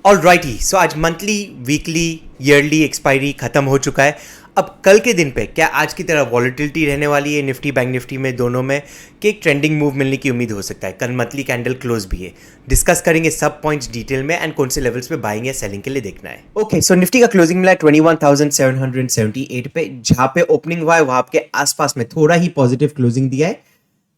All righty, सो आज monthly, weekly, yearly expiry खत्म हो चुका है। अब कल के दिन पे क्या आज की तरह वॉलेटिलिटी रहने वाली है निफ्टी बैंक निफ्टी में दोनों में, कि एक ट्रेंडिंग मूव मिलने की उम्मीद हो सकता है। कल मंथली कैंडल क्लोज भी है, डिस्कस करेंगे सब पॉइंट्स डिटेल में एंड कौन से लेवल्स पे बाइंग या सेलिंग के लिए देखना है। ओके, सो निफ्टी का क्लोजिंग मिला है 21,778 पे, जहां पे ओपनिंग हुआ है वहां के आसपास में थोड़ा ही पॉजिटिव क्लोजिंग दिया है।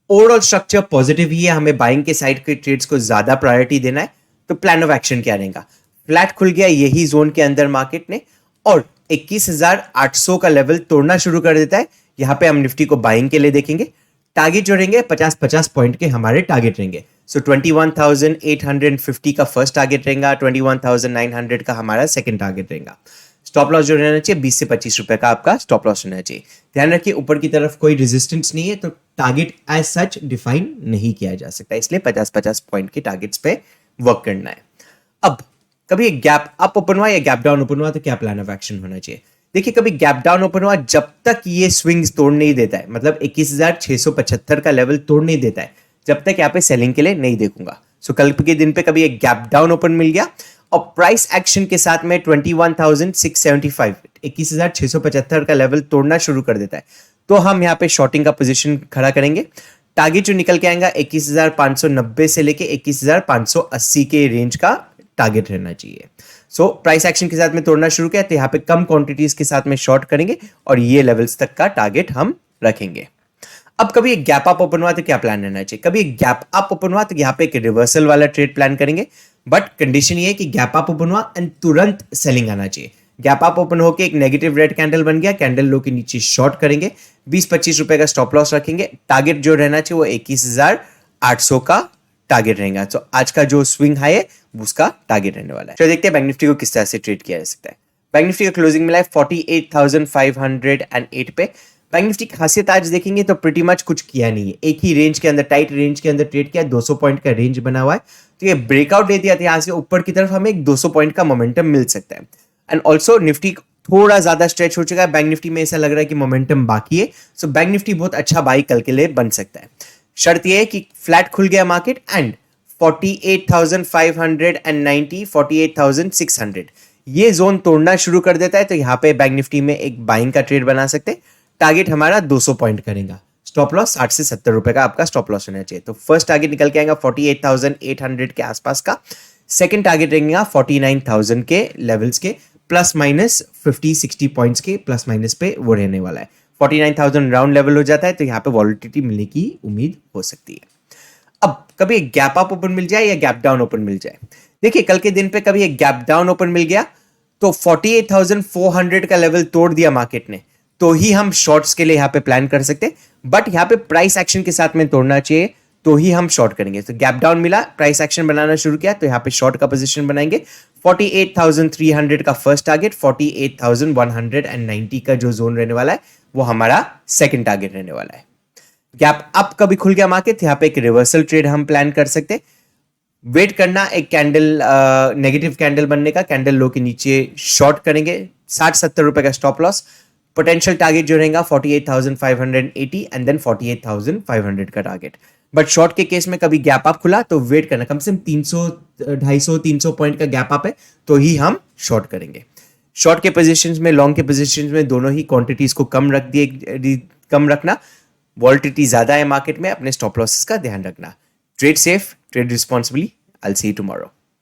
ओवरऑल स्ट्रक्चर पॉजिटिव ही है, हमें बाइंग के साइड के ट्रेड्स को ज्यादा प्रायोरिटी देना है। तो प्लान ऑफ एक्शन क्या रहेगा? फ्लैट खुल गया यही जोन के अंदर मार्केट ने और 21,800 का लेवल तोड़ना शुरू कर देता है। यहां पे हम निफ्टी को बाइंग के लिए देखेंगे। टारगेट जो रहेंगे 50-50 पॉइंट के हमारे टारगेट रहेंगे। सो 21,850 का फर्स्ट टारगेट रहेगा, 21,900 का हमारा सेकंड टारगेट रहेगा। स्टॉप लॉस जो रहना चाहिए 20 से 25 रुपए का आपका स्टॉप लॉस रहना चाहिए। ध्यान रखिए ऊपर की तरफ कोई रेजिस्टेंस नहीं है, तो टारगेट एज सच डिफाइन नहीं किया जा सकता, इसलिए 50-50 पॉइंट के टारगेट्स पे वर्क करना है। अब कभी एक गैप अप ओपन हुआ या गैप डाउन ओपन हुआ तो क्या प्लान ऑफ एक्शन होना चाहिए? देखिए, कभी गैप डाउन ओपन हुआ जब तक ये स्विंग्स तोड़ नहीं देता है, मतलब 21,675 का लेवल तोड़ नहीं देता है, जब तक यहाँ पे सेलिंग के लिए नहीं देखूंगा। सो कल के दिन पे कभी एक गैप डाउन ओपन मिल गया और प्राइस एक्शन के साथ में 21,675 21,675 का लेवल तोड़ना शुरू कर देता है, तो हम यहाँ पे शॉर्टिंग का पोजीशन खड़ा करेंगे। टारगेट जो निकल के आएगा 21,590 से लेके 21,580 के रेंज का टारगेट रहना चाहिए। सो प्राइस एक्शन के साथ में तोड़ना शुरू किया तो यहाँ पे कम क्वांटिटीज के साथ में शॉर्ट करेंगे और ये लेवल्स तक का टारगेट हम रखेंगे। अब कभी एक गैप अप ओपन हुआ तो क्या प्लान रहना चाहिए? कभी एक गैप अप ओपन हुआ तो यहाँ पे एक रिवर्सल वाला ट्रेड प्लान करेंगे, बट कंडीशन ये है कि गैप अप ओपन हुआ एंड तुरंत सेलिंग आना चाहिए। गैप अप ओपन होकर एक नेगेटिव रेड कैंडल बन गया, कैंडल लो के नीचे शॉर्ट करेंगे, 20-25 रुपए का स्टॉप लॉस रखेंगे। टारगेट जो रहना चाहिए वो 21,800 का टारगेट रहेगा। तो आज का जो स्विंग हाई है उसका टारगेट रहने वाला है। तो देखते हैं बैंक निफ्टी को किस तरह से ट्रेड किया जा सकता है। बैंक निफ्टी का क्लोजिंग मिला है 48,508 पे। बैंक निफ्टी की खासियत आज देखेंगे तो प्रीटी मच कुछ किया नहीं है, एक ही रेंज के अंदर, टाइट रेंज के अंदर ट्रेड किया। 200 पॉइंट का रेंज बना हुआ है, तो ये ब्रेकआउट दे दिया था यहां से ऊपर की तरफ, हमें एक 200 पॉइंट का मोमेंटम मिल सकता है। एंड ऑल्सो निफ्टी थोड़ा ज्यादा स्ट्रेच हो चुका है, बैंक निफ्टी में ऐसा लग रहा है कि मोमेंटम बाकी है। सो बैंक निफ्टी बहुत अच्छा बाई कल के लिए बन सकता है। शर्त यह है कि फ्लैट खुल गया मार्केट एंड 48,590 48,600 ये जोन तोड़ना शुरू कर देता है, तो यहां पे बैंक निफ्टी में एक बाइंग का ट्रेड बना सकते हैं। टारगेट हमारा 200 पॉइंट करेगा। स्टॉप लॉस 60 से 70 रुपए का आपका स्टॉप लॉस होना चाहिए। तो फर्स्ट टारगेट निकल के आएगा 48,800 के आसपास का, सेकंड टारगेट रहेगा 49,000 के लेवल्स के, प्लस माइनस 50-60 पॉइंट्स के प्लस माइनस पे वो रहने वाला है। 49,000 राउंड लेवल हो जाता है तो यहाँ पे वॉलिटिलिटी मिलने की उम्मीद हो सकती है। अब कभी एक गैप अप ओपन मिल जाए या गैप डाउन ओपन मिल जाए, देखिए कल के दिन पे कभी एक गैप डाउन ओपन मिल गया तो 48,400 का लेवल तोड़ दिया मार्केट ने, तो ही हम शॉर्ट्स के लिए यहाँ पे प्लान कर सकते हैं। बट यहाँ पे प्राइस एक्शन के साथ में तोड़ना चाहिए तो ही हम शॉर्ट करेंगे। तो गैप डाउन मिला, प्राइस एक्शन बनाना शुरू किया, तो यहाँ पे शॉर्ट का पोजीशन बनाएंगे। 48,300 का फर्स्ट टारगेट, 48,190 का जो जोन रहने वाला है वो हमारा सेकंड टारगेट रहने वाला है। गैप अप कभी खुल गया मार्केट, यहाँ पे एक रिवर्सल ट्रेड हम प्लान कर सकते हैं। वेट करना एक कैंडल नेगेटिव कैंडल बनने का, कैंडल लो के नीचे शॉर्ट करेंगे, 60-70 रुपए का स्टॉप लॉस। पोटेंशियल टारगेट जो रहेगा 48,580 एंड देन 48,500 का टारगेट। बट शॉर्ट के केस में कभी गैप अप खुला तो वेट करना, कम से कम 250-300 पॉइंट का गैप अप है तो ही हम शॉर्ट करेंगे। शॉर्ट के पोजीशंस में, लॉन्ग के पोजीशंस में दोनों ही क्वांटिटीज को कम रखना। वॉलिटिलिटी ज्यादा है मार्केट में, अपने स्टॉप लॉसेस का ध्यान रखना। Trade safe, trade responsibly. I will see you tomorrow.